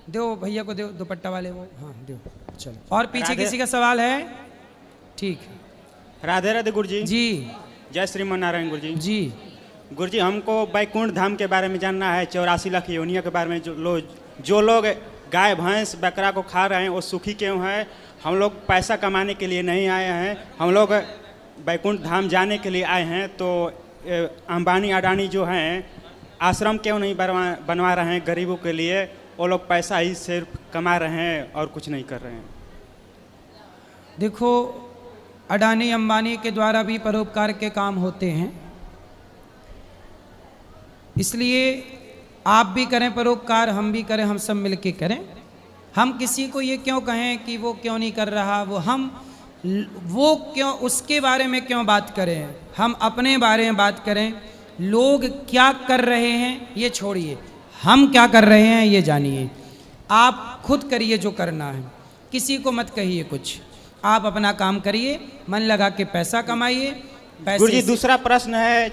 दो भैया को, दो दुपट्टा वाले वो, हाँ दो। चलो, और पीछे किसी का सवाल है? ठीक है। राधे राधे गुरुजी। जी। जय श्रीमन नारायण गुरुजी। जी। गुरुजी, हमको बैकुंठ धाम के बारे में जानना है, 84 लाख योनियों के बारे में। जो लोग गाय भैंस बकरा को खा रहे हैं वो सुखी क्यों है? हम लोग पैसा कमाने के लिए नहीं आए हैं, हम लोग बैकुंठ धाम जाने के लिए आए हैं। तो अंबानी अडानी जो हैं आश्रम क्यों नहीं बनवा रहे हैं गरीबों के लिए? वो लोग पैसा ही सिर्फ कमा रहे हैं और कुछ नहीं कर रहे हैं। देखो, अडानी अंबानी के द्वारा भी परोपकार के काम होते हैं, इसलिए आप भी करें परोपकार, हम भी करें, हम सब मिलके करें। हम किसी को ये क्यों कहें कि वो क्यों नहीं कर रहा, वो क्यों, उसके बारे में क्यों बात करें? हम अपने बारे में बात करें। लोग क्या कर रहे हैं ये छोड़िए, हम क्या कर रहे हैं ये जानिए। आप खुद करिए जो करना है, किसी को मत कहिए कुछ। आप अपना काम करिए, मन लगा के पैसा कमाइए। गुरुजी, दूसरा प्रश्न है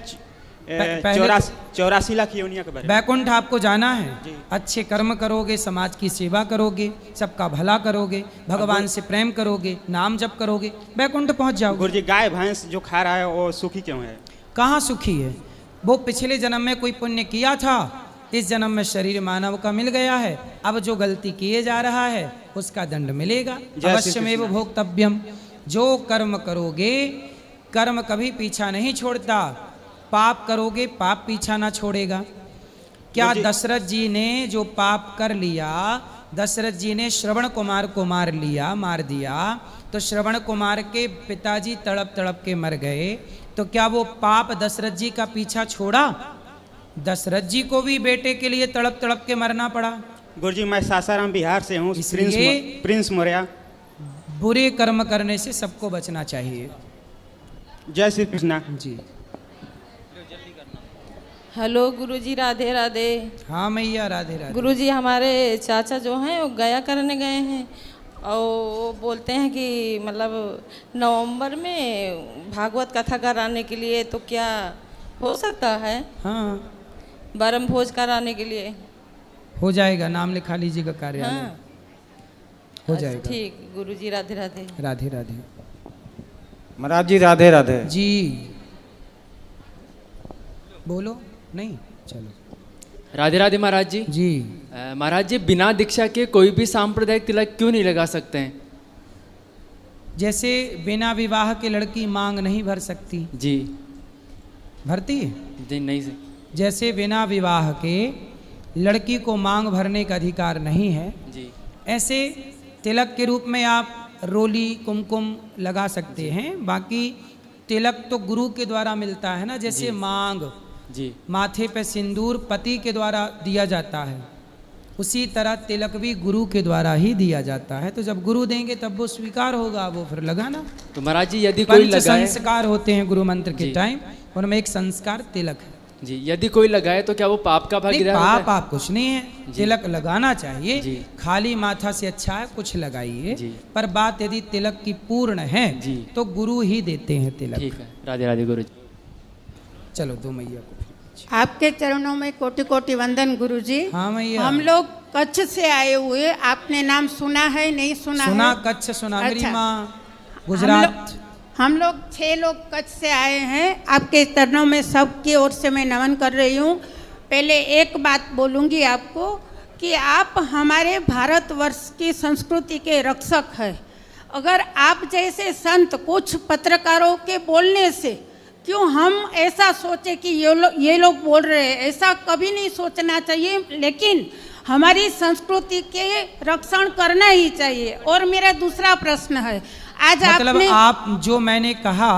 84 लाख योनियों के बारे में। बैकुंठ आपको जाना है, अच्छे कर्म करोगे, समाज की सेवा करोगे, सबका भला करोगे, भगवान से प्रेम करोगे, नाम जप करोगे, बैकुंठ पहुंच जाओगे। गुरुजी, गाय भैंस जो खा रहा है वो सुखी क्यों है? कहाँ सुखी है? वो पिछले जन्म में कोई पुण्य किया था, इस जन्म में शरीर मानव का मिल गया है, अब जो गलती किए जा रहा है उसका दंड मिलेगा। अवश्यमेव भोक्तव्यम। जो कर्म करोगे, कर्म कभी पीछा नहीं छोड़ता। पाप करोगे, पाप पीछा ना छोड़ेगा। क्या दशरथ जी ने जो पाप कर लिया, दशरथ जी ने श्रवण कुमार को मार दिया, तो श्रवण कुमार के पिताजी तड़प तड़प के मर गए, तो क्या वो पाप दशरथ जी का पीछा छोड़ा? दशरथ जी को भी बेटे के लिए तड़प तड़प के मरना पड़ा। गुरुजी, मैं सासाराम बिहार से हूँ, प्रिंस मौर्य। बुरे कर्म करने से सबको बचना चाहिए। जय श्री कृष्णा जी। हेलो गुरुजी, राधे राधे। हाँ मैया, राधे राधे। गुरुजी, हमारे चाचा जो हैं वो गया करने गए हैं और वो बोलते हैं कि मतलब नवंबर में भागवत कथा कराने के लिए, तो क्या हो सकता है? हाँ, बरम भोज कराने के लिए हो जाएगा। नाम लिखा लीजिएगा कार्यालय। हाँ। हो जाएगा। ठीक गुरुजी, राधे राधे। राधे राधे। महाराज जी, राधे राधे जी। बोलो। नहीं, चलो। राधे राधे महाराज जी। जी। महाराज जी, बिना दीक्षा के कोई भी सांप्रदायिक तिलक क्यों नहीं लगा सकते हैं? जैसे बिना विवाह के लड़की मांग नहीं भर सकती। जी। भरती है? जी नहीं से। जैसे बिना विवाह के लड़की को मांग भरने का अधिकार नहीं है, जी, ऐसे तिलक के रूप में आप रोली कुमकुम लगा सकते हैं। बाकी तिलक तो गुरु के द्वारा मिलता है ना। जैसे मांग, जी, माथे पे सिंदूर पति के द्वारा दिया जाता है, उसी तरह तिलक भी गुरु के द्वारा ही दिया जाता है। तो जब गुरु देंगे तब वो स्वीकार होगा, वो फिर लगाना। तो महाराज जी, यदि कोई लगाए, संस्कार होते हैं गुरु मंत्र के टाइम, उनमें एक संस्कार तिलक है। जी, यदि कोई लगाए तो क्या वो पाप का भागीदार होता है? पाप कुछ नहीं है, तिलक लगाना चाहिए। खाली माथा से अच्छा है, कुछ लगाइए। पर बात यदि तिलक की पूर्ण है तो गुरु ही देते हैं तिलक। ठीक है। राधे राधे गुरु जी। चलो, दो मैया को। आपके चरणों में कोटि कोटि वंदन गुरुजी। हाँ मैया। हम लोग कच्छ से आए हुए, आपने नाम सुना है नहीं सुना? सुना है? कच्छ सुना। अच्छा। मेरी माँ गुजरात। हम लोग 6 लोग कच्छ से आए हैं। आपके चरणों में सबकी ओर से मैं नमन कर रही हूँ। पहले एक बात बोलूँगी आपको कि आप हमारे भारतवर्ष की संस्कृति के रक्षक हैं। अगर आप जैसे संत कुछ पत्रकारों के बोलने से क्यों हम ऐसा सोचे कि ये लोग बोल रहे हैं, ऐसा कभी नहीं सोचना चाहिए। लेकिन हमारी संस्कृति के रक्षण करना ही चाहिए। और मेरा दूसरा प्रश्न है, आज मतलब आप जो मैंने कहा,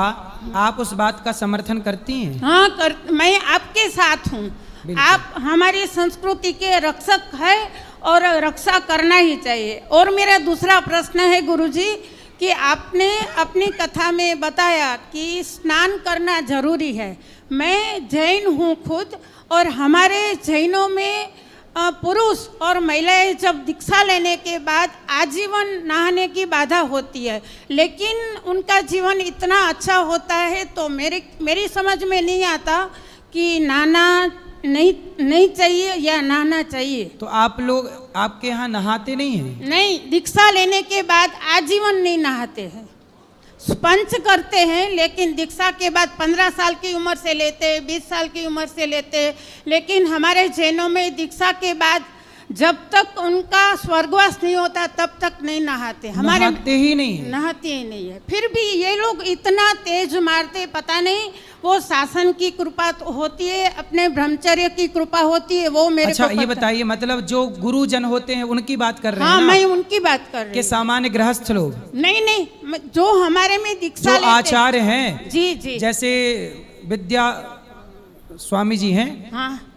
आप उस बात का समर्थन करती हैं? हाँ, मैं आपके साथ हूँ। आप हमारी संस्कृति के रक्षक है और रक्षा करना ही चाहिए। और मेरा दूसरा प्रश्न है गुरुजी कि आपने अपनी कथा में बताया कि स्नान करना जरूरी है। मैं जैन हूँ खुद, और हमारे जैनों में पुरुष और महिलाएं जब दीक्षा लेने के बाद आजीवन नहाने की बाधा होती है, लेकिन उनका जीवन इतना अच्छा होता है। तो मेरी समझ में नहीं आता कि नहाना नहीं चाहिए या नहाना चाहिए। तो आप लोग आपके यहाँ नहाते नहीं हैं? नहीं, दीक्षा लेने के बाद आजीवन नहीं नहाते हैं, स्पंज करते हैं, लेकिन दीक्षा के बाद 15 साल की उम्र से लेते, 20 साल की उम्र से लेते, लेकिन हमारे जैनों में दीक्षा के बाद जब तक उनका स्वर्गवास नहीं होता तब तक नहीं नहाते। हमारे नहाते ही नहीं है? नहाते ही नहीं है। फिर भी ये लोग इतना तेज मारते, पता नहीं वो शासन की कृपा तो होती है, अपने ब्रह्मचर्य की कृपा होती है, वो मेरे अच्छा को ये पता। बताइए, मतलब जो गुरुजन होते हैं उनकी बात कर रहे हाँ, हैं ना? मैं उनकी बात कर रही कि हूँ। सामान्य गृहस्थ लोग नहीं, जो हमारे में दीक्षा जो लेते आचार्य हैं, जी जी, जैसे विद्या स्वामी जी हैं, हाँ,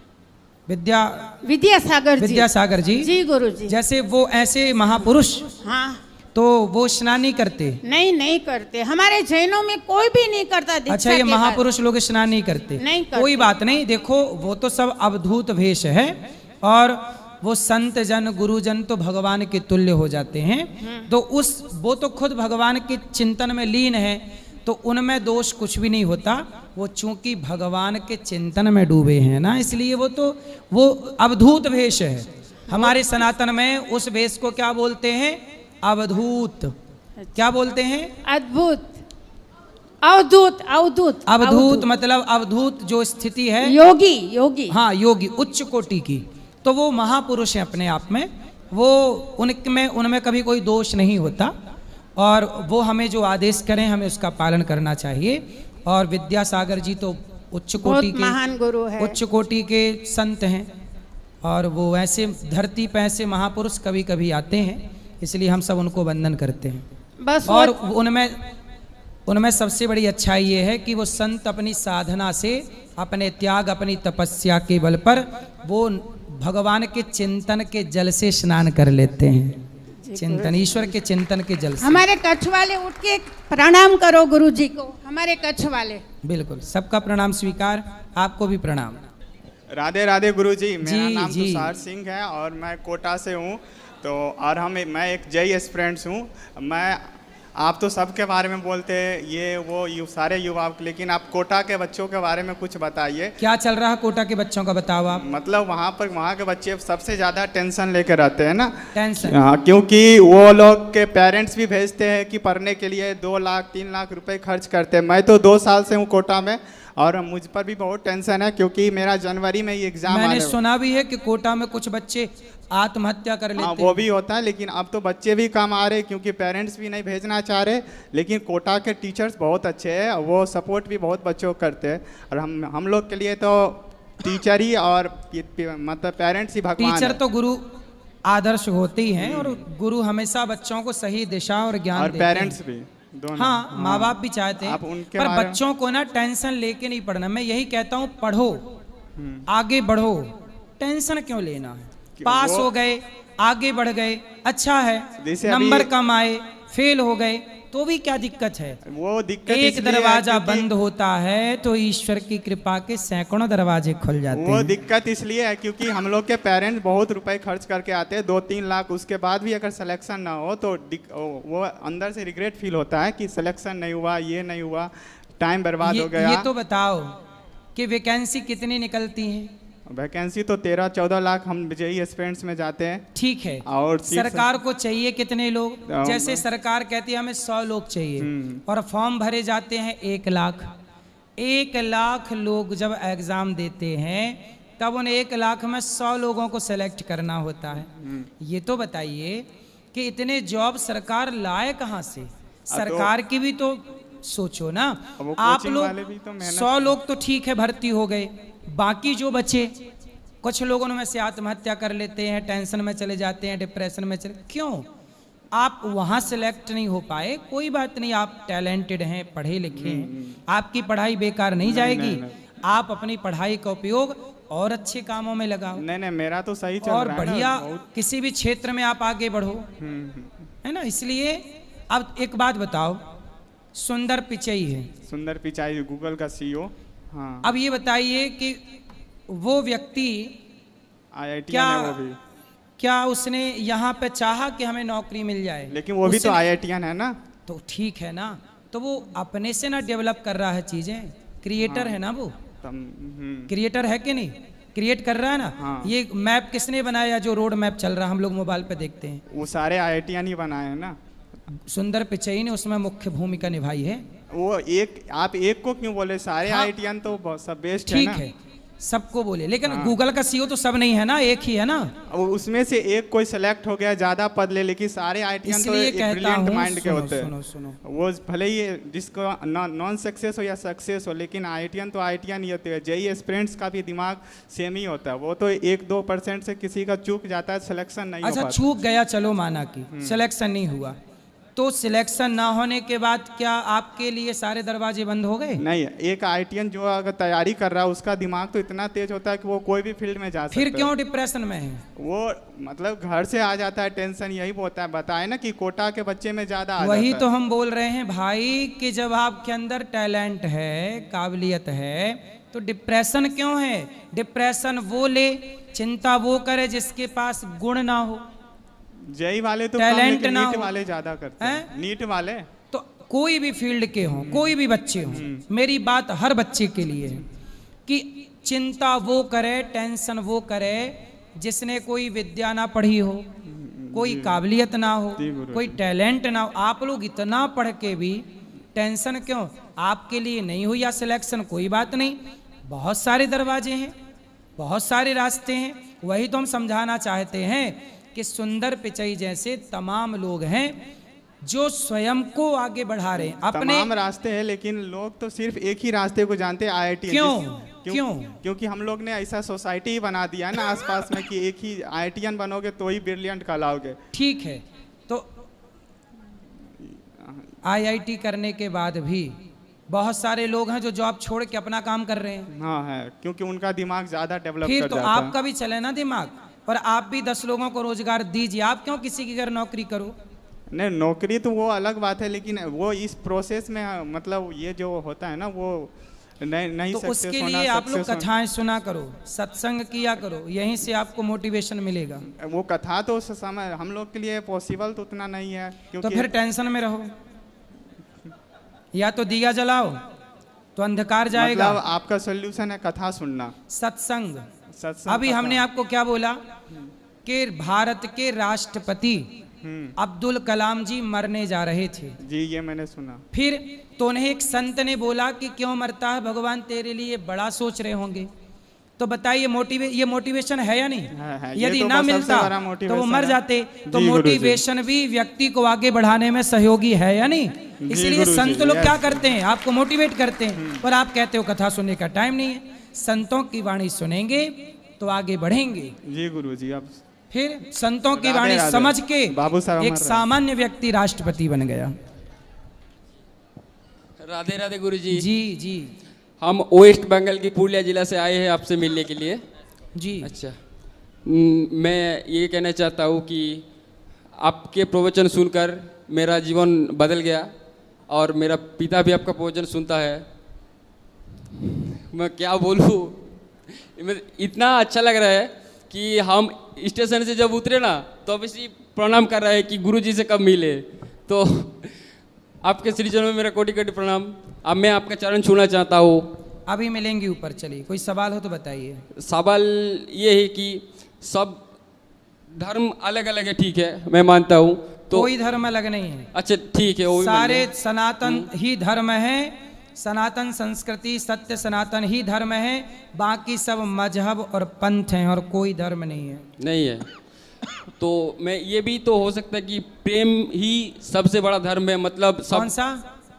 विद्यासागर जी, जी गुरु जी, जैसे वो ऐसे महापुरुष, हाँ, तो वो स्नान नहीं करते? नहीं करते। हमारे जैनों में कोई भी नहीं करता दीक्षा अच्छा, ये के बाद। महापुरुष लोग स्नान नहीं करते? नहीं करते। कोई बात नहीं, देखो वो तो सब अवधूत भेष है, और वो संत जन गुरुजन तो भगवान के तुल्य हो जाते हैं, तो वो तो खुद भगवान के चिंतन में लीन है, तो उनमें दोष कुछ भी नहीं होता। वो चूंकि भगवान के चिंतन में डूबे हैं ना, इसलिए वो अवधूत भेष है। हमारे सनातन में उस भेष को क्या बोलते हैं? अवधूत। क्या बोलते हैं? अद्भुत, अवधूत, अवधूत, अवधूत मतलब अवधूत जो स्थिति है, योगी, हाँ योगी, उच्च कोटि की। तो वो महापुरुष हैं अपने आप में, वो उनमें कभी कोई दोष नहीं होता, और वो हमें जो आदेश करें हमें उसका पालन करना चाहिए। और विद्यासागर जी तो उच्च कोटि के महान गुरु है, उच्च कोटि के संत हैं, और वो ऐसे धरती पे ऐसे महापुरुष कभी कभी आते हैं, इसलिए हम सब उनको वंदन करते हैं। बस। और उनमें सबसे बड़ी अच्छाई ये है कि वो संत अपनी साधना से, अपने त्याग, अपनी तपस्या के बल पर वो भगवान के चिंतन के जल से स्नान कर लेते हैं, चिंतन, ईश्वर के चिंतन के जल से। हमारे कच्छ वाले उठ के प्रणाम करो गुरु जी को, हमारे कच्छ वाले। बिल्कुल, सबका प्रणाम स्वीकार, आपको भी प्रणाम। राधे राधे गुरुजी, मेरा नाम जी। तुषार सिंह है और मैं कोटा से हूँ। तो और मैं एक जय एस्पिरेंट्स हूँ। आप तो सबके बारे में बोलते हैं, ये वो सारे युवा, लेकिन आप कोटा के बच्चों के बारे में कुछ बताइए। क्या चल रहा है कोटा के बच्चों का, बताओ आप। मतलब वहाँ के बच्चे सबसे ज़्यादा टेंशन लेकर रहते हैं ना, टेंशन। हाँ, क्योंकि वो लोग के पेरेंट्स भी भेजते हैं कि पढ़ने के लिए 2 लाख 3 लाख रुपए खर्च करते हैं। मैं तो 2 साल से हूँ कोटा में, और मुझ पर भी बहुत टेंशन है, क्योंकि मेरा जनवरी में ये एग्जाम मैंने सुना भी है कि कोटा में कुछ बच्चे आत्महत्या कर लेते हैं। हैं। वो भी होता है, लेकिन अब तो बच्चे भी कम आ रहे क्योंकि पेरेंट्स भी नहीं भेजना चाह रहे। लेकिन कोटा के टीचर्स बहुत अच्छे हैं, वो सपोर्ट भी बहुत बच्चों को करते हैं, और हम लोग के लिए तो टीचर ही और मतलब पेरेंट्स ही भगवान टीचर है। तो गुरु आदर्श होते ही हैं, और गुरु हमेशा बच्चों को सही दिशा और ज्ञान और देते हैं। पेरेंट्स भी दोनों। हाँ, माँ बाप भी चाहते आप हैं, उनके पर बारे में- बच्चों को ना टेंशन लेके नहीं पढ़ना। मैं यही कहता हूँ, पढ़ो, आगे बढ़ो, टेंशन क्यों लेना है? पास हो गए, आगे बढ़ गए, अच्छा है, जैसे नंबर अभी- कम आए, फेल हो गए तो भी क्या दिक्कत है? वो दिक्कत एक इसलिए है दरवाजा क्योंकि- बंद होता है तो ईश्वर की कृपा के सैकड़ों दरवाजे खुल जाते वो हैं। दिक्कत इसलिए है क्योंकि हम लोग के पेरेंट्स बहुत रुपए खर्च करके आते हैं, 2-3 लाख, उसके बाद भी अगर सिलेक्शन ना हो तो वो अंदर से रिग्रेट फील होता है कि सिलेक्शन नहीं हुआ, ये नहीं हुआ, टाइम बर्बाद हो गया। ये तो बताओ कि वैकेंसी कितनी निकलती है? वैकेंसी तो 13-14 लाख हम जेई एस्पिरेंट्स में जाते हैं। ठीक है, और सरकार को चाहिए कितने लोग? हम- जैसे सरकार कहती है हमें 100 लोग चाहिए, और फॉर्म भरे जाते हैं 1 लाख। 1 लाख लोग जब एग्जाम देते हैं तब उन 1 लाख में 100 लोगों को सेलेक्ट करना होता है। ये तो बताइए कि इतने जॉब सरकार लाए कहाँ से? सरकार की भी तो सोचो ना। वो आप कोचिंग लोग वाले भी तो मेहनत 100 लोग तो ठीक है भर्ती हो गए, बाकी जो बचे, कुछ लोगों में से आत्महत्या कर लेते हैं, टेंशन में चले जाते हैं, डिप्रेशन में चले, क्यों? आप वहाँ सेलेक्ट नहीं हो पाए, कोई बात नहीं, आप टैलेंटेड हैं, पढ़े लिखे हैं, आपकी पढ़ाई बेकार नहीं जाएगी। आप अपनी पढ़ाई का उपयोग और अच्छे कामों में लगाओ, नहीं, मेरा तो सही चल और रहा है ना, बढ़िया बहुत। किसी भी क्षेत्र में आप आगे बढ़ो, है ना। इसलिए अब एक बात बताओ, सुंदर पिचई है, सुंदर पिचाई गूगल का CEO। हाँ, अब ये बताइए कि वो व्यक्ति IIT क्या है वो भी, क्या उसने यहाँ पे चाहा कि हमें नौकरी मिल जाए? लेकिन वो भी तो उसने- IITian है ना। तो ठीक है ना, तो वो अपने से ना डेवलप कर रहा है चीजें, क्रिएटर है ना वो, क्रिएटर है कि नहीं? क्रिएट कर रहा है ना। हाँ। ये मैप किसने बनाया जो रोड मैप चल रहा है हम लोग मोबाइल पे देखते हैं? वो सारे IITian ही बनाए हैं ना। सुंदर पिचई ने उसमें मुख्य भूमिका निभाई है। वो एक, आप एक को क्यों बोले? सारे हाँ। IITian तो सब बेस्ट है ठीक ना। है, सबको बोले, लेकिन हाँ। गूगल का CEO तो सब नहीं है ना, एक ही है ना। अब उसमें से एक कोई सेलेक्ट हो गया, ज्यादा पद ले, लेकिन सारे IITian तो इसलिए एक कहता ब्रिलियंट हूँ, माइंड के सुनो होते हैं। सुनो सुनो, वो भले ही जिसको नॉन सक्सेस हो या सक्सेस हो, लेकिन IITian तो IITian ही होते हैं। JEE एस्पिरेंट्स का भी दिमाग सेम ही होता है। वो तो 1-2% से किसी का चूक जाता है, सिलेक्शन नहीं हो अच्छा पाता। चूक गया, चलो माना कि सिलेक्शन नहीं हुआ, तो सिलेक्शन ना होने के बाद क्या आपके लिए सारे दरवाजे बंद हो गए? नहीं, एक IITian जो अगर तैयारी कर रहा है उसका दिमाग तो इतना तेज होता है कि वो कोई भी फील्ड में जा सकता है। फिर क्यों डिप्रेशन में है? वो मतलब घर से आ जाता है टेंशन, यही होता है। बताए ना कि कोटा के बच्चे में ज्यादा आ वही जाता तो है। हम बोल रहे हैं भाई कि जब आपके अंदर टैलेंट है, काबिलियत है, तो डिप्रेशन क्यों है? डिप्रेशन वो ले, चिंता वो करे जिसके पास गुण ना हो, JEE वाले तो टैलेंट ना नीट हो। वाले ज्यादा करते हैं। नीट वाले तो कोई भी फील्ड के हों, कोई भी बच्चे हों, मेरी बात हर बच्चे के लिए है कि चिंता वो करे, टेंशन वो करे जिसने कोई विद्या ना पढ़ी हो, कोई काबिलियत ना हो, जी गुरु कोई टैलेंट ना हो। आप लोग इतना पढ़ के भी टेंशन क्यों? आपके लिए नहीं हुई या सिलेक्शन, कोई बात नहीं, बहुत सारे दरवाजे हैं, बहुत सारे रास्ते हैं। वही तो हम समझाना चाहते हैं कि सुंदर पिचई जैसे तमाम लोग हैं जो स्वयं को आगे बढ़ा रहे हैं अपने। तमाम रास्ते हैं, लेकिन लोग तो सिर्फ एक ही रास्ते को जानते हैं, IIT। क्यों? क्योंकि हम लोग ने ऐसा सोसाइटी ही बना दिया है ना आसपास में कि एक ही IITian बनोगे तो ही ब्रिलियंट कहलाओगे। ठीक है, तो IIT करने के बाद भी बहुत सारे लोग हैं जो जॉब छोड़ के अपना काम कर रहे हैं। हाँ है, क्योंकि उनका दिमाग ज्यादा डेवलप फिर कर तो जाता आपका भी चले ना दिमाग, और आप भी 10 लोगों को रोजगार दीजिए। आप क्यों किसी की घर नौकरी करो? नहीं, नौकरी तो वो अलग बात है, लेकिन वो इस प्रोसेस में मतलब ये जो होता है ना वो नहीं तो सक्सेस उसके होना, लिए आप लोग सक्सेस होना। कथाएं सुना करो, सत्संग किया करो, यहीं से आपको मोटिवेशन मिलेगा। वो कथा तो उस समय हम लोग के लिए पॉसिबल तो उतना नहीं है, तो क्योंकि फिर टेंशन में रहो, या तो दिया जलाओ तो अंधकार जाएगा। मतलब आपका सोल्यूशन है कथा सुनना, सत्संग। सत्संग। अभी कथा। हमने आपको क्या बोला कि भारत के राष्ट्रपति अब्दुल कलाम जी मरने जा रहे थे। जी ये मैंने सुना। फिर तो उन्हें एक संत ने बोला कि क्यों मरता है, भगवान तेरे लिए बड़ा सोच रहे होंगे। तो बताइए ये मोटिवेशन है या नहीं? है। ये यदि तो ना सबसे मिलता बड़ा तो वो मोटिवेशन मर है। जाते। तो जी गुरुजी। मोटिवेशन भी व्यक्ति को आगे बढ़ाने में सहयोगी है या नहीं? इसलिए गुरुजी, संत लोग यस। क्या करते हैं, आपको मोटिवेट करते हैं, और आप कहते हो कथा सुनने का टाइम नहीं है। संतों की वाणी सुनेंगे तो आगे बढ़ेंगे। जी गुरुजी। अब फिर संतों की राधे वाणी राधे। समझ के बाबू साहब एक हमारे। सामान्य व्यक्ति राष्ट्रपति बन गया। राधे राधे गुरुजी। जी जी हम वेस्ट बंगाल की पुरुलिया जिला से आए हैं आपसे मिलने के लिए। जी। अच्छा, मैं ये कहना चाहता हूँ कि आपके प्रवचन सुनकर मेरा जीवन बदल गया, और मेरा पिता भी आपका प्रवचन सुनता है। मैं क्या बोलूँ, इतना अच्छा लग रहा है कि हम स्टेशन से जब उतरे ना तो अब इसी प्रणाम कर रहे हैं कि गुरुजी से कब मिले। तो आपके श्री चरणों में मेरा कोटि कोटि प्रणाम। अब मैं आपका चरण छूना चाहता हूँ। अभी मिलेंगे ऊपर, चलिए कोई सवाल हो तो बताइए। सवाल ये है कि सब धर्म अलग अलग है, ठीक है, मैं मानता हूँ। तो कोई धर्म अलग नहीं है, अच्छा ठीक है, वो भी मान सारे लिया। सनातन ही धर्म है। सनातन संस्कृति सत्य सनातन ही धर्म है, बाकी सब मजहब और पंथ हैं, और कोई धर्म नहीं है। नहीं है। तो मैं ये भी तो हो सकता है कि प्रेम ही सबसे बड़ा धर्म है। मतलब सब कौन सा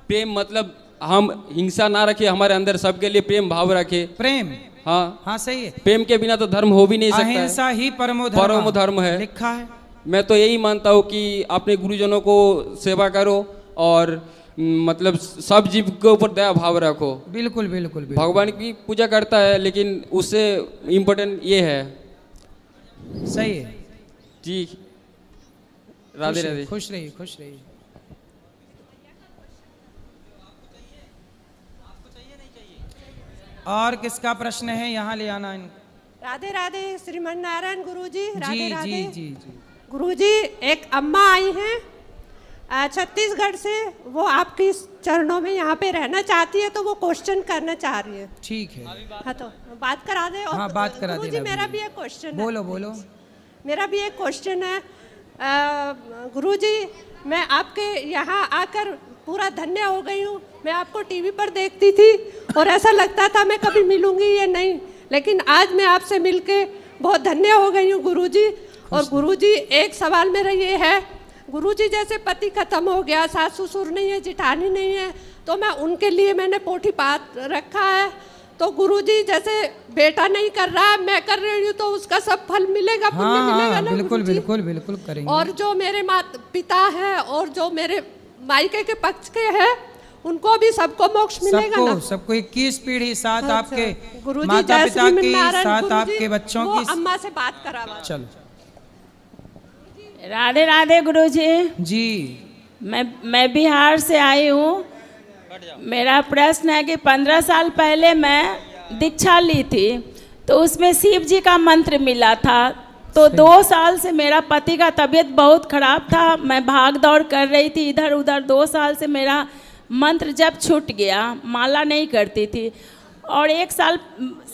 प्रेम, मतलब हम हिंसा ना रखे, हमारे अंदर सबके लिए प्रेम भाव रखे। प्रेम? हाँ, हाँ सही है। प्रेम के बिना तो धर्म हो भी नहीं सकता है। अहिंसा ही परमो धर्म है, लिखा है। मैं तो यही मानता हूँ कि अपने गुरुजनों को सेवा करो, और मतलब सब जीव के ऊपर दया भाव रखो। बिल्कुल बिल्कुल, बिल्कुल। भगवान की पूजा करता है, लेकिन उससे इम्पोर्टेंट ये है। सही है जी, राधे राधे। खुश रहिए, खुश रहिए। और किसका प्रश्न है, यहाँ ले आना इनको। राधे राधे श्रीमन नारायण गुरुजी। राधे जी राधे जी जी जी। गुरुजी, एक अम्मा आई हैं, छत्तीसगढ़ से, वो आपके चरणों में यहाँ पे रहना चाहती है, तो वो क्वेश्चन करना चाह रही है। ठीक है, हाँ तो बात करा दे। हाँ, बात करा दे। गुरुजी मेरा भी एक क्वेश्चन है। बोलो बोलो। मेरा भी एक क्वेश्चन है। गुरुजी, मैं आपके यहाँ आकर पूरा धन्य हो गई हूँ। मैं आपको टीवी पर देखती थी और ऐसा लगता था मैं कभी मिलूंगी या नहीं, लेकिन आज मैं आपसे मिलके बहुत धन्य हो गई हूँ गुरुजी। और गुरुजी, एक सवाल मेरा ये है, गुरुजी जैसे पति खत्म हो गया, सास ससुर नहीं है, जिठानी नहीं है, तो मैं उनके लिए मैंने पोथी पाठ रखा है। तो गुरुजी जैसे बेटा नहीं कर रहा, मैं कर रही हूँ, तो उसका सब फल मिलेगा, पुण्य मिलेगा ना? बिल्कुल गुरुजी? बिल्कुल बिल्कुल करेंगे। और जो मेरे पिता है और जो मेरे मायके के पक्ष के हैं, उनको भी सबको मोक्ष मिलेगा ना? सबको 21 पीढ़ी साथ अच्छा, आपके गुरुजी, माता जय पिता श्री की, नारायण साथ गुरुजी, आपके बच्चों वो की। अम्मा से बात करावा। चलो राधे राधे गुरुजी। जी। मैं बिहार से आई हूँ। मेरा प्रश्न है कि 15 साल पहले मैं दीक्षा ली थी, तो उसमें शिव जी का मंत्र मिला था। तो 2 साल से मेरा पति का तबीयत बहुत खराब था, मैं भाग दौड़ कर रही थी इधर उधर। 2 साल से मेरा मंत्र जब छूट गया, माला नहीं करती थी, और 1 साल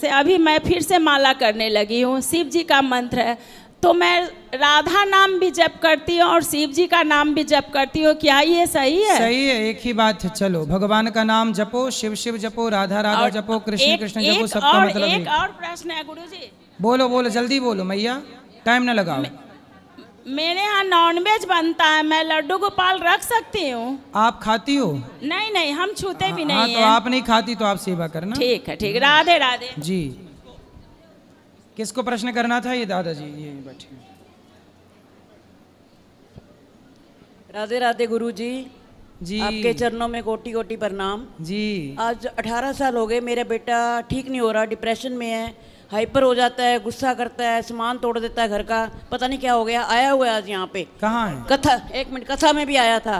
से अभी मैं फिर से माला करने लगी हूँ। शिव जी का मंत्र है, तो मैं राधा नाम भी जप करती हूँ और शिव जी का नाम भी जप करती हूँ। क्या ये सही है? सही है, एक ही बात है। चलो, भगवान का नाम जपो, शिव शिव जपो, राधा राधा जपो, कृष्ण कृष्ण जपो, सबका मतलब एक और प्रश्न है गुरुजी। बोलो बोलो, जल्दी बोलो मैया, टाइम ना लगाओ। मेरे यहाँ नॉनवेज बनता है, मैं लड्डू गोपाल रख सकती हूँ? आप खाती हो? नहीं नहीं, हम छूते भी हाँ, नहीं तो है। आप नहीं खाती तो आप सेवा करना। ठीक है, ठीक। राधे राधे जी। किसको प्रश्न करना था? ये दादाजी, ये बैठे। राधे राधे गुरुजी जी। आपके चरणों में कोटि कोटि प्रणाम जी। आज 18 साल हो गए, मेरा बेटा ठीक नहीं हो रहा, डिप्रेशन में है, हाइपर हो जाता है, गुस्सा करता है, सामान तोड़ देता है घर का, पता नहीं क्या हो गया। आया हुआ है आज यहाँ पे। कहाँ है? कथा, 1 मिनट, कथा में भी आया था,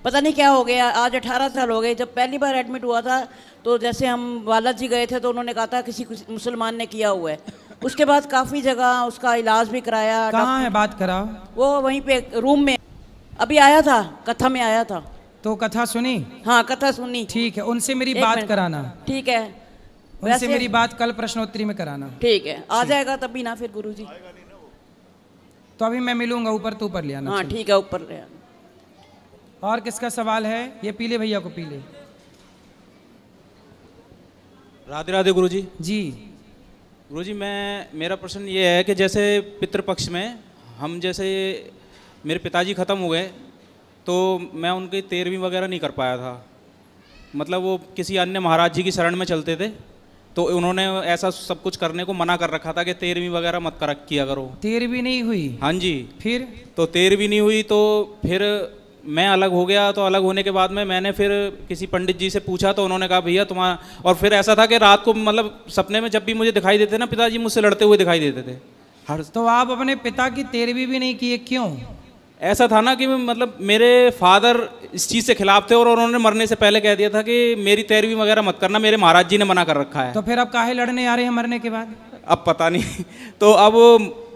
पता नहीं क्या हो गया। आज 18 साल हो गए। जब पहली बार एडमिट हुआ था तो जैसे हम बालाजी गए थे तो उन्होंने कहा था किसी मुसलमान ने किया हुआ है। उसके बाद काफ़ी जगह उसका इलाज भी कराया। कहाँ है? बात कराओ। वो वहीं पे रूम में अभी आया था, कथा में आया था। तो कथा सुनी? हाँ, कथा सुनी। ठीक है, उनसे मेरी 1 बात मिनट। कराना। ठीक है, उनसे वैसे मेरी बात कल प्रश्नोत्तरी में कराना। ठीक है, आ जाएगा तभी ना फिर गुरुजी। तो अभी मैं मिलूंगा, ऊपर तो ऊपर ले आना। हाँ चलो। ठीक है, ऊपर ले आना। और किसका सवाल है? ये पीले भैया को पीले। राधे राधे गुरुजी। जी। गुरुजी, मेरा प्रश्न ये है कि जैसे पितृपक्ष में हम, जैसे मेरे पिताजी ख़त्म हो गए तो मैं उनकी 13वीं वगैरह नहीं कर पाया था। मतलब वो किसी अन्य महाराज जी की शरण में चलते थे, तो उन्होंने ऐसा सब कुछ करने को मना कर रखा था कि 13वीं वगैरह मत किया करो। 13वीं नहीं हुई? हाँ जी। फिर? तो 13वीं नहीं हुई तो फिर मैं अलग हो गया। तो अलग होने के बाद में मैंने फिर किसी पंडित जी से पूछा, तो उन्होंने कहा भैया तुम्हारा, और फिर ऐसा था कि रात को मतलब सपने में जब भी मुझे दिखाई देते ना, पिताजी मुझसे लड़ते हुए दिखाई देते थे हर। तो आप अपने पिता की 13वीं भी नहीं किए, क्यों? ऐसा था ना कि मतलब मेरे फादर इस चीज़ से खिलाफ थे और उन्होंने मरने से पहले कह दिया था कि मेरी 13वीं वगैरह मत करना, मेरे महाराज जी ने मना कर रखा है। तो फिर अब काहे लड़ने आ रहे हैं मरने के बाद? अब पता नहीं। तो अब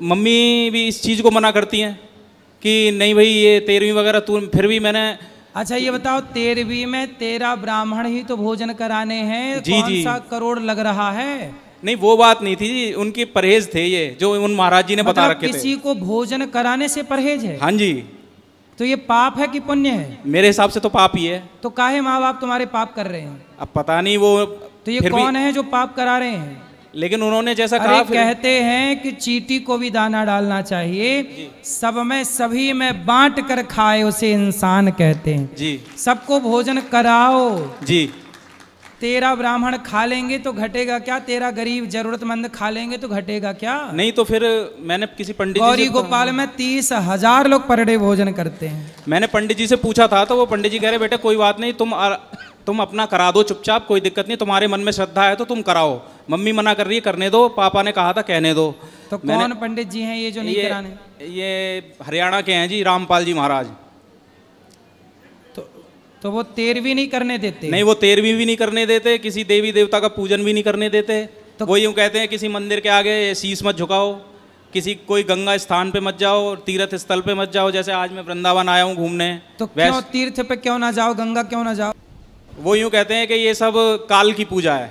मम्मी भी इस चीज़ को मना करती हैं कि नहीं भाई ये 13वीं वगैरह तू, फिर भी मैंने। अच्छा ये बताओ, 13वीं में 13 ब्राह्मण ही तो भोजन कराने हैं, जी, कौन जी। सा करोड़ लग रहा है? नहीं वो बात नहीं थी जी, उनकी परहेज थे ये जो उन महाराज जी ने बता मतलब रखे थे। किसी को भोजन कराने से परहेज है? हाँ जी। तो ये पाप है कि पुण्य है? मेरे हिसाब से तो पाप ही है। तो काहे माँ बाप तुम्हारे पाप कर रहे हैं? अब पता नहीं वो। तो ये फिर कौन भी, है जो पाप करा रहे हैं? लेकिन उन्होंने जैसा अरे कहा फिर, कहते हैं कि चींटी को भी दाना डालना चाहिए, सब में सभी में बांट कर खाए उसे इंसान कहते हैं। जी सबको भोजन कराओ। जी। 13 ब्राह्मण खा लेंगे तो घटेगा क्या? 13 गरीब जरूरतमंद खा लेंगे तो घटेगा क्या? नहीं तो फिर मैंने किसी पंडित जी गौरी से, गोपाल में 30,000 लोग पर डे भोजन करते हैं। मैंने पंडित जी से पूछा था, तो वो पंडित जी कह रहे बेटा कोई बात नहीं, तुम अपना करा दो चुपचाप, कोई दिक्कत नहीं, तुम्हारे मन में श्रद्धा है तो तुम कराओ, मम्मी मना कर रही है करने दो, पापा ने कहा था कहने दो। तो कौन पंडित जी हैं ये जो नहीं कराने? ये हरियाणा के हैं जी, रामपाल जी महाराज। तो वो 13वीं नहीं करने देते? नहीं, वो 13वीं भी नहीं करने देते, किसी देवी देवता का पूजन भी नहीं करने देते। तो वो यूँ कहते हैं किसी मंदिर के आगे शीश मत झुकाओ, किसी कोई गंगा स्थान पे मत जाओ, तीर्थ स्थल पे मत जाओ। जैसे आज मैं वृंदावन आया हूँ घूमने, तो क्यों तीर्थ पे क्यों ना जाओ, गंगा क्यों ना जाओ? वो यूँ कहते हैं कि ये सब काल की पूजा है।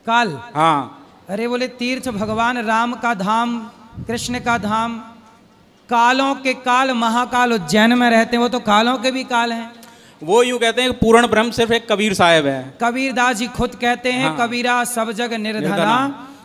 काल? हाँ। अरे बोले तीर्थ भगवान राम का धाम, कृष्ण का धाम, कालों के काल महाकाल उज्जैन में रहते हैं, वो तो कालों के भी काल हैं। वो यूँ कहते हैं कि पूर्ण ब्रह्म सिर्फ एक कबीर साहब है। कबीरदास जी खुद कहते हैं, हाँ। कबीरा सब जग निर्धना,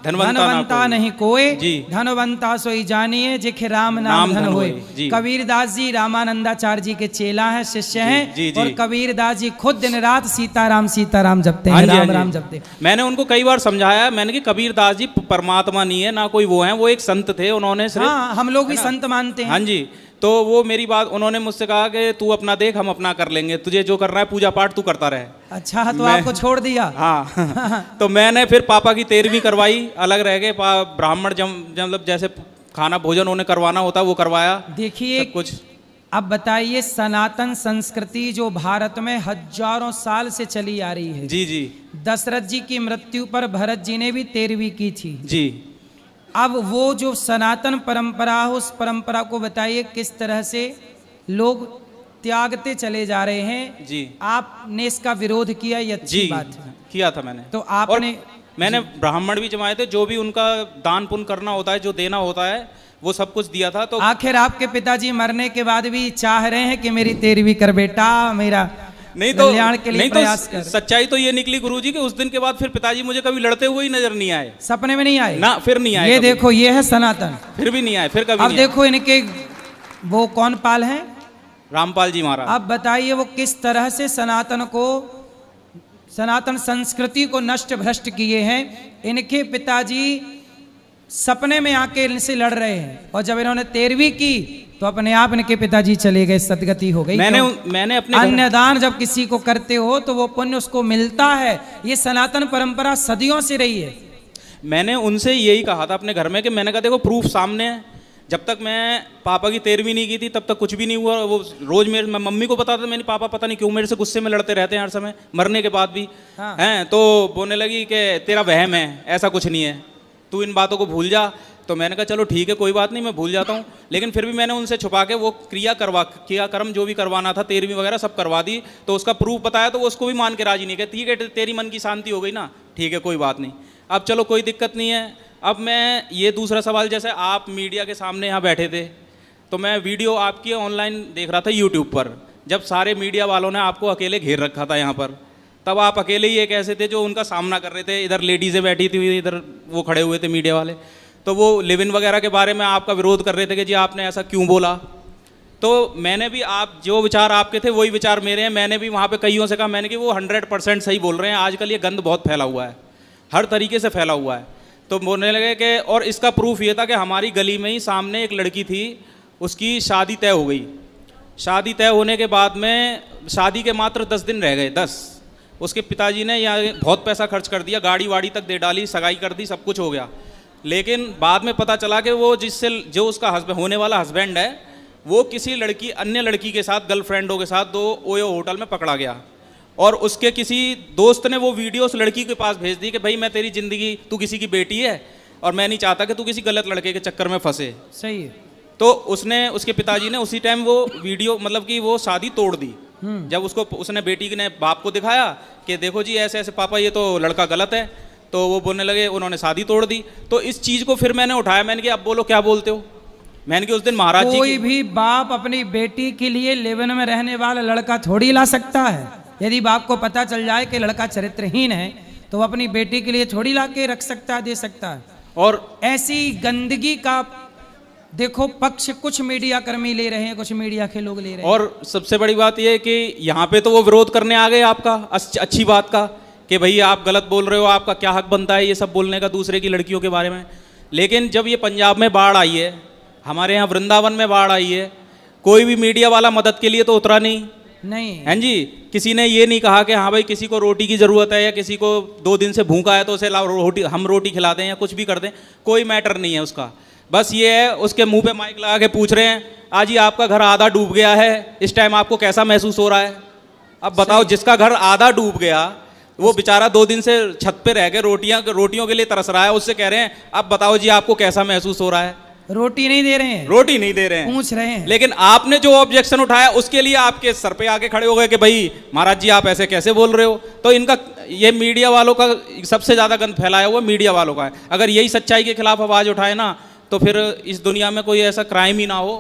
धनवंता धनवंता नहीं कोई, जी। धनवंता सोई जानिए जिखे राम नाम धन होए। जी। कबीरदास जी रामानंदाचार्य जी के चेला हैं, शिष्य हैं। जी, जी। और कबीरदास जी खुद दिन रात सीताराम सीताराम जपते हाँ हैं, जी, हाँ राम जी। राम जपते हैं। मैंने उनको कई बार समझाया, मैंने कि कबीरदास जी परमात्मा नहीं है ना कोई वो है, वो एक संत थे। उन्होंने सिर्फ हाँ, हम लोग भी संत मानते हैं। हाँ जी, तो वो मेरी बात, उन्होंने मुझसे कहा कि तू अपना देख, हम अपना कर लेंगे, तुझे जो कर रहा है पूजा पाठ तू करता रहे। अच्छा, तो मैं- आपको छोड़ दिया? हाँ। तो मैंने फिर पापा की 13वीं करवाई, अलग रह गए। ब्राह्मण मतलब जैसे खाना भोजन उन्हें करवाना होता वो करवाया। देखिए सब कुछ। अब बताइए, सनातन संस्कृति जो भारत में हजारों साल से चली आ रही है। जी जी दशरथ जी की मृत्यु पर भरत जी ने भी 13वीं की थी। जी। अब वो जो सनातन परंपरा है, उस परंपरा को बताइए किस तरह से लोग त्यागते चले जा रहे हैं। जी। आपने इसका विरोध किया, ये अच्छी जी बात है। किया था मैंने। तो आपने, मैंने ब्राह्मण भी जमाए थे, जो भी उनका दान पुण्य करना होता है, जो देना होता है, वो सब कुछ दिया था। तो आखिर आपके पिताजी मरने के बाद भी चाह रहे हैं कि मेरी 13वीं कर बेटा, मेरा नहीं तो कल्याण के लिए नहीं प्रयास तो कर। सच्चाई तो ये निकली गुरुजी कि उस दिन के बाद फिर पिताजी मुझे कभी लड़ते हुए ही नजर नहीं आए। सपने में नहीं आए ना, फिर नहीं आए ये कभी। देखो, ये है सनातन। फिर भी नहीं आए, फिर कभी अब नहीं आए। देखो इनके वो कौन पाल हैं? रामपाल जी महाराज। अब बताइए वो किस तरह से सनातन को, सनातन संस्कृति को नष्ट भ्रष्ट किए हैं। इनके पिताजी सपने में आके इनसे लड़ रहे हैं, और जब इन्होंने 13वीं की तो अपने आप इनके पिताजी चले गए, सदगति हो गई। मैंने अपने अन्नदान जब किसी को करते हो तो वो पुण्य उसको मिलता है। ये सनातन परंपरा सदियों से रही है। मैंने उनसे यही कहा था अपने घर में कि मैंने कहा देखो प्रूफ सामने है। जब तक मैं पापा की 13वीं नहीं की थी तब तक कुछ भी नहीं हुआ। वो रोज मैं मम्मी को बताता था, मैंने पापा पता नहीं क्यों मेरे से गुस्से में लड़ते रहते हैं हर समय, मरने के बाद भी। हाँ। हैं तो बोलने लगी कि तेरा वहम है, ऐसा कुछ नहीं है, तू इन बातों को भूल जा। तो मैंने कहा चलो ठीक है, कोई बात नहीं, मैं भूल जाता हूँ। लेकिन फिर भी मैंने उनसे छुपा के वो क्रियाक्रम जो भी करवाना था, 13वीं वगैरह सब करवा दी। तो उसका प्रूफ बताया तो वो उसको भी मान के राजी नहीं, कहती ठीक है तेरी मन की शांति हो गई ना, ठीक है कोई बात नहीं, अब चलो कोई दिक्कत नहीं है। अब मैं ये दूसरा सवाल, जैसे आप मीडिया के सामने यहाँ बैठे थे तो मैं वीडियो आपकी ऑनलाइन देख रहा था यूट्यूब पर, जब सारे मीडिया वालों ने आपको अकेले घेर रखा था यहाँ पर, तब आप अकेले ही एक ऐसे थे जो उनका सामना कर रहे थे। इधर लेडीज़ें बैठी थी, इधर वो खड़े हुए थे मीडिया वाले, तो वो लिव इन वगैरह के बारे में आपका विरोध कर रहे थे कि जी आपने ऐसा क्यों बोला। तो मैंने भी, आप जो विचार आपके थे वही विचार मेरे हैं। मैंने भी वहाँ पे कईयों से कहा, मैंने कि वो 100% सही बोल रहे हैं। आजकल ये गंद बहुत फैला हुआ है, हर तरीके से फैला हुआ है। तो बोलने लगे कि, और इसका प्रूफ ये था कि हमारी गली में ही सामने एक लड़की थी, उसकी शादी तय हो गई। शादी तय होने के बाद में शादी के मात्र 10 दिन रह गए, 10। उसके पिताजी ने यहाँ बहुत पैसा खर्च कर दिया, गाड़ी वाड़ी तक दे डाली, सगाई कर दी, सब कुछ हो गया। लेकिन बाद में पता चला कि वो जो उसका होने वाला हस्बैंड है, वो किसी अन्य लड़की के साथ, गर्लफ्रेंडों के साथ, 2 ओयो होटल में पकड़ा गया। और उसके किसी दोस्त ने वो वीडियो उस लड़की के पास भेज दी कि भाई मैं तेरी ज़िंदगी, तू किसी की बेटी है और मैं नहीं चाहता कि तू किसी गलत लड़के के चक्कर में फंसे। सही है। तो उसके पिताजी ने उसी टाइम वो वीडियो, मतलब कि वो शादी तोड़ दी। जब उसने बेटी ने बाप को दिखाया कि देखो जी ऐसे ऐसे पापा, ये तो लड़का गलत है, तो वो बोलने लगे, उन्होंने शादी तोड़ दी। तो इस चीज़ को फिर मैंने उठाया, मैंने कहा अब बोलो क्या बोलते हो। मैंने कि उस दिन महाराज जी कोई भी बाप अपनी बेटी के लिए लिव-इन में रहने वाला लड़का थोड़ी ला सकता है। यदि बाप को पता चल जाए कि लड़का चरित्रहीन है तो वो अपनी बेटी के लिए थोड़ी ला के रख सकता है, दे सकता है। और ऐसी गंदगी का देखो पक्ष कुछ मीडिया कर्मी ले रहे हैं, कुछ मीडिया के लोग ले रहे हैं। और सबसे बड़ी बात यह है कि यहाँ पे तो वो विरोध करने आ गए आपका, अच्छी बात का, कि भाई आप गलत बोल रहे हो, आपका क्या हक बनता है ये सब बोलने का दूसरे की लड़कियों के बारे में। लेकिन जब ये पंजाब में बाढ़ आई है, हमारे यहाँ वृंदावन में बाढ़ आई है, कोई भी मीडिया वाला मदद के लिए तो उतरा नहीं। हैं जी, किसी ने ये नहीं कहा कि हाँ भाई किसी को रोटी की ज़रूरत है, या किसी को 2 दिन से भूखा है तो उसे हम रोटी खिला दें या कुछ भी कर दें, कोई मैटर नहीं है उसका। बस ये है, उसके मुंह पे माइक लगा के पूछ रहे हैं, आज ही आपका घर आधा डूब गया है, इस टाइम आपको कैसा महसूस हो रहा है। अब बताओ, जिसका घर आधा डूब गया, वो बेचारा 2 दिन से छत पे रह के रोटियों के लिए तरस रहा है, उससे कह रहे हैं अब बताओ जी आपको कैसा महसूस हो रहा है। रोटी नहीं दे रहे हैं, रोटी नहीं दे रहे हैं, पूछ रहे हैं। लेकिन आपने जो ऑब्जेक्शन उठाया उसके लिए आपके सर पे आके खड़े हो गए कि भाई महाराज जी आप ऐसे कैसे बोल रहे हो। तो इनका ये मीडिया वालों का सबसे ज्यादा गंद फैलाया हुआ मीडिया वालों का है। अगर यही सच्चाई के खिलाफ आवाज उठाए ना तो फिर इस दुनिया में कोई ऐसा क्राइम ही ना हो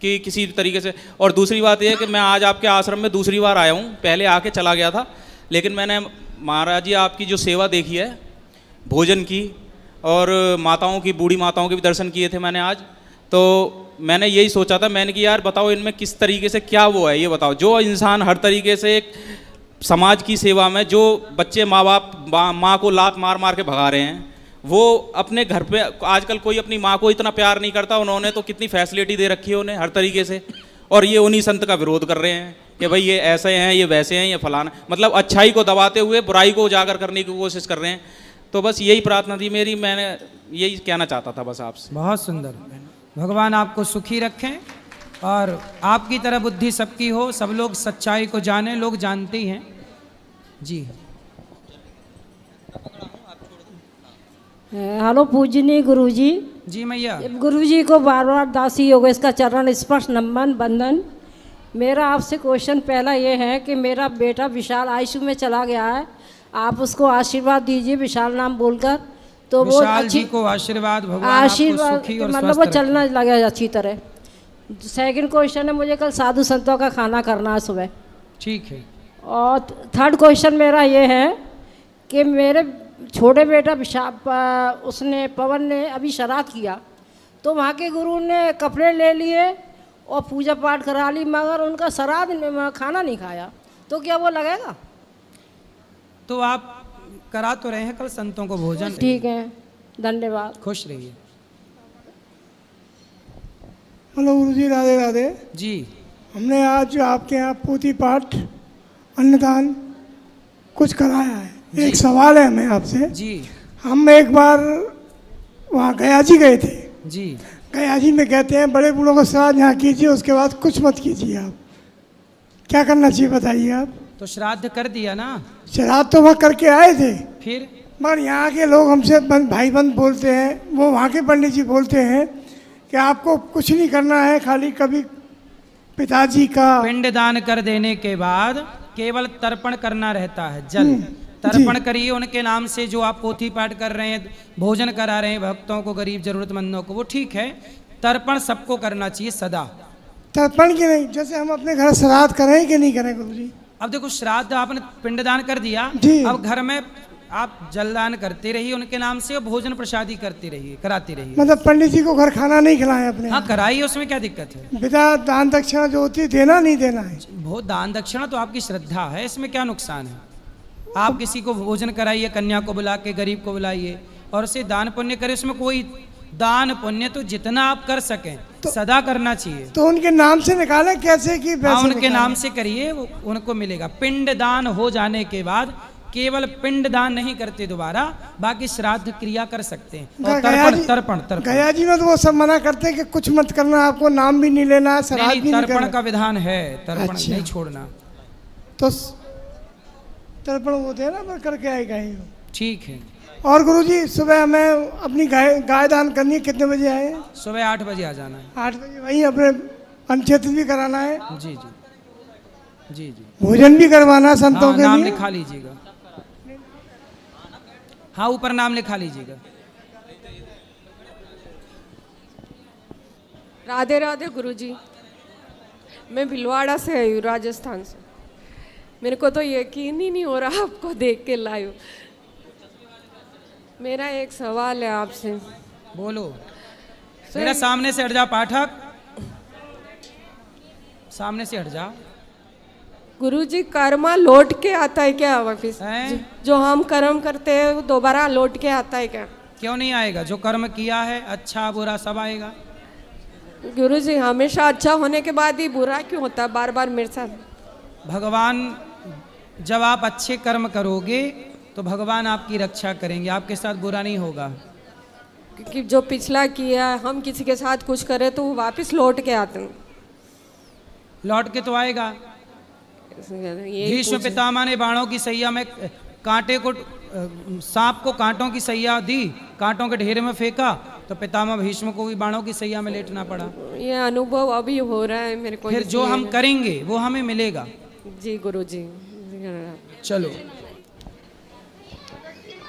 कि किसी तरीके से। और दूसरी बात यह है कि मैं आज आपके आश्रम में दूसरी बार आया हूँ, पहले आके चला गया था, लेकिन मैंने महाराज जी आपकी जो सेवा देखी है भोजन की और माताओं की, बूढ़ी माताओं के भी दर्शन किए थे मैंने आज। तो मैंने यही सोचा था, मैंने कि यार बताओ इनमें किस तरीके से क्या वो है, ये बताओ। जो इंसान हर तरीके से एक समाज की सेवा में, जो बच्चे माँ बाप माँ को लात मार मार के भगा रहे हैं, वो अपने घर पे आजकल कोई अपनी माँ को इतना प्यार नहीं करता। उन्होंने तो कितनी फैसिलिटी दे रखी है उन्हें हर तरीके से, और ये उन्हीं संत का विरोध कर रहे हैं कि भाई ये ऐसे हैं, ये वैसे हैं, ये फलाना, मतलब अच्छाई को दबाते हुए बुराई को उजागर करने की कोशिश कर रहे हैं। तो बस यही प्रार्थना थी मेरी, मैंने यही कहना चाहता था बस आपसे। बहुत सुंदर, भगवान आपको सुखी रखें और आपकी तरह बुद्धि सबकी हो, सब लोग सच्चाई को जाने, लोग जानते ही हैं जी। हेलो पूजनीय गुरुजी। जी मैया। गुरुजी को बार बार दासी योग इसका चरण स्पर्श नमन बंदन। मेरा आपसे क्वेश्चन पहला ये है कि मेरा बेटा विशाल आईसीयू में चला गया है, आप उसको आशीर्वाद दीजिए विशाल नाम बोलकर। तो वो विशाल जी को आशीर्वाद, भगवान आशीर्वाद, आपको सुखी और मतलब वो स्वस्थ चलना लगे अच्छी तरह। सेकंड क्वेश्चन है, मुझे कल साधु संतों का खाना करना है सुबह। ठीक है। और थर्ड क्वेश्चन मेरा ये है कि मेरे छोटे बेटा उसने पवन ने अभी श्राद्ध किया, तो वहाँ के गुरु ने कपड़े ले लिए और पूजा पाठ करा ली, मगर उनका श्राद्ध खाना नहीं खाया, तो क्या वो लगेगा? तो आप करा तो रहे हैं कल संतों को भोजन। ठीक है, धन्यवाद। खुश रहिए। हेलो गुरुजी, राधे राधे जी। हमने आज आपके यहाँ पोथी पाठ अन्नदान कुछ कराया है। एक सवाल है हमें आपसे जी। हम एक बार वहाँ गया जी गए थे जी। गया जी में कहते हैं बड़े बूढ़ों को श्राद्ध यहाँ कीजिए, उसके बाद कुछ मत कीजिए। आप क्या करना चाहिए बताइए आप? तो श्राद्ध कर दिया ना। श्राद्ध तो वहाँ करके आए थे, फिर मगर यहाँ के लोग हमसे भाई बंद बोलते हैं, वो वहाँ के पंडित जी बोलते हैं कि आपको कुछ नहीं करना है, खाली कभी पिताजी का पिंडदान कर देने के बाद केवल तर्पण करना रहता है, जल तर्पण करिए उनके नाम से। जो आप पोथी पाठ कर रहे हैं, भोजन करा रहे हैं भक्तों को, गरीब जरूरतमंदों को, वो ठीक है। तर्पण सबको करना चाहिए सदा। तर्पण की नहीं, जैसे हम अपने घर श्राद्ध करें कि नहीं करें गुरुजी? अब देखो, श्राद्ध आपने पिंडदान कर दिया, अब घर में आप जलदान करते रहिए उनके नाम से, और भोजन प्रसादी करते रहिए, कराते रहिए। मतलब पंडित जी को घर खाना नहीं खिलाएं अपने? हाँ कराइए, उसमें क्या दिक्कत है? बेटा दान दक्षिणा जो होती है देना नहीं देना है? बहुत दान दक्षिणा तो आपकी श्रद्धा है, इसमें क्या नुकसान है? आप किसी को भोजन कराइए, कन्या को बुला के, गरीब को बुलाइए और उसे दान पुण्य करें, उसमें कोई दान पुण्य तो जितना आप कर सकें तो सदा करना चाहिए। तो उनके नाम से निकालें कैसे कि हाँ, उनके नाम से करिए, वो उनको मिलेगा। पिंड दान हो जाने के बाद केवल पिंड दान नहीं करते दोबारा, बाकी श्राद्ध क्रिया कर सकते हैं। और तर्पण गया जी में तो वो सब मना करते हैं कि कुछ मत करना, आपको नाम भी नहीं लेना, श्राद्ध भी नहीं करना। तर्पण का विधान है, तर्पण नहीं छोड़ना। तो तर्पण वो थे ना करके आएगा ही। ठीक है। और गुरुजी सुबह हमें अपनी गाय दान करनी है, कितने बजे आए? सुबह 8 बजे आ जाना है। 8 बजे वहीं अपने अंत्येष्टि भी कराना है? जी जी जी जी। भोजन भी करवाना है संतों के लिए? नाम लिखा लीजिएगा। हाँ, ऊपर नाम लिखा लीजिएगा। राधे राधे गुरुजी, मैं भिलवाड़ा से आई हूँ, राजस्थान से। मेरे को तो यकीन ही नहीं हो रहा आपको देख के लाइव। मेरा एक सवाल है आपसे। बोलो। मेरा सामने से हट जा पाठक, सामने से हट जा। गुरुजी, कर्मा लौट के आता है क्या वापिस? जो हम कर्म करते हैं वो दोबारा लौट के आता है क्या? क्यों नहीं आएगा? जो कर्म किया है अच्छा बुरा सब आएगा। गुरुजी, हमेशा अच्छा होने के बाद ही बुरा क्यों होता है बार बार मेरे साथ? भगवान, जब आप अच्छे कर्म करोगे तो भगवान आपकी रक्षा करेंगे, आपके साथ बुरा नहीं होगा। क्योंकि जो पिछला किया, हम किसी के साथ कुछ करें तो वो वापस लौट के आते हैं। लौट के तो आएगा। भीष्म पितामह ने बाणों की सैया में कांटे को, सांप को कांटों की सैया दी, कांटों के ढेर में फेंका तो पितामह भीष्म को भी बाणों की सैया में लेटना पड़ा। ये अनुभव अभी हो रहा है मेरे को। फिर जो हम करेंगे वो हमें मिलेगा। जी गुरुजी। चलो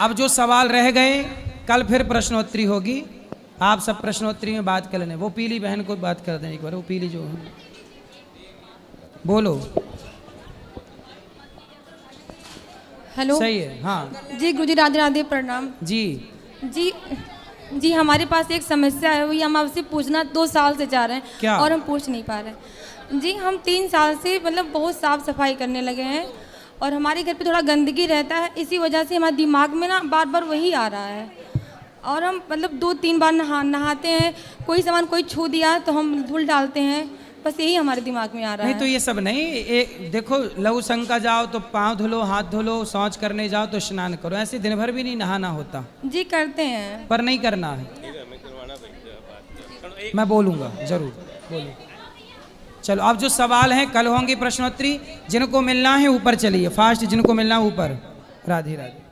अब जो सवाल रह गए कल फिर प्रश्नोत्तरी होगी। आप सब प्रश्नोत्तरी में बात कर लेने। वो पीली बहन को बात कर दें एक बार। वो पीली जो है बोलो। हेलो सही है हाँ जी गुरुजी राधे राधे प्रणाम जी जी। जी हमारे पास एक समस्या है, वही हम आपसे पूछना 2 साल से चाह रहे हैं क्या? और हम पूछ नहीं पा रहे हैं। जी हम 3 साल से मतलब बहुत साफ सफाई करने लगे हैं और हमारे घर पे थोड़ा गंदगी रहता है, इसी वजह से हमारे दिमाग में ना बार बार वही आ रहा है और हम मतलब 2-3 बार नहाते हैं, कोई सामान कोई छू दिया तो हम धूल डालते हैं, बस यही हमारे दिमाग में आ रहा नहीं है। तो ये सब नहीं। देखो लघु शंका जाओ तो पाँव धुलो, हाथ धुलो, शौच करने जाओ तो स्नान करो। ऐसे दिन भर भी नहीं नहाना होता। जी करते हैं पर नहीं करना है। मैं बोलूँगा जरूर बोलो। चलो अब जो सवाल हैं कल होंगे प्रश्नोत्तरी। जिनको मिलना है ऊपर चलिए फास्ट, जिनको मिलना है ऊपर। राधे राधे।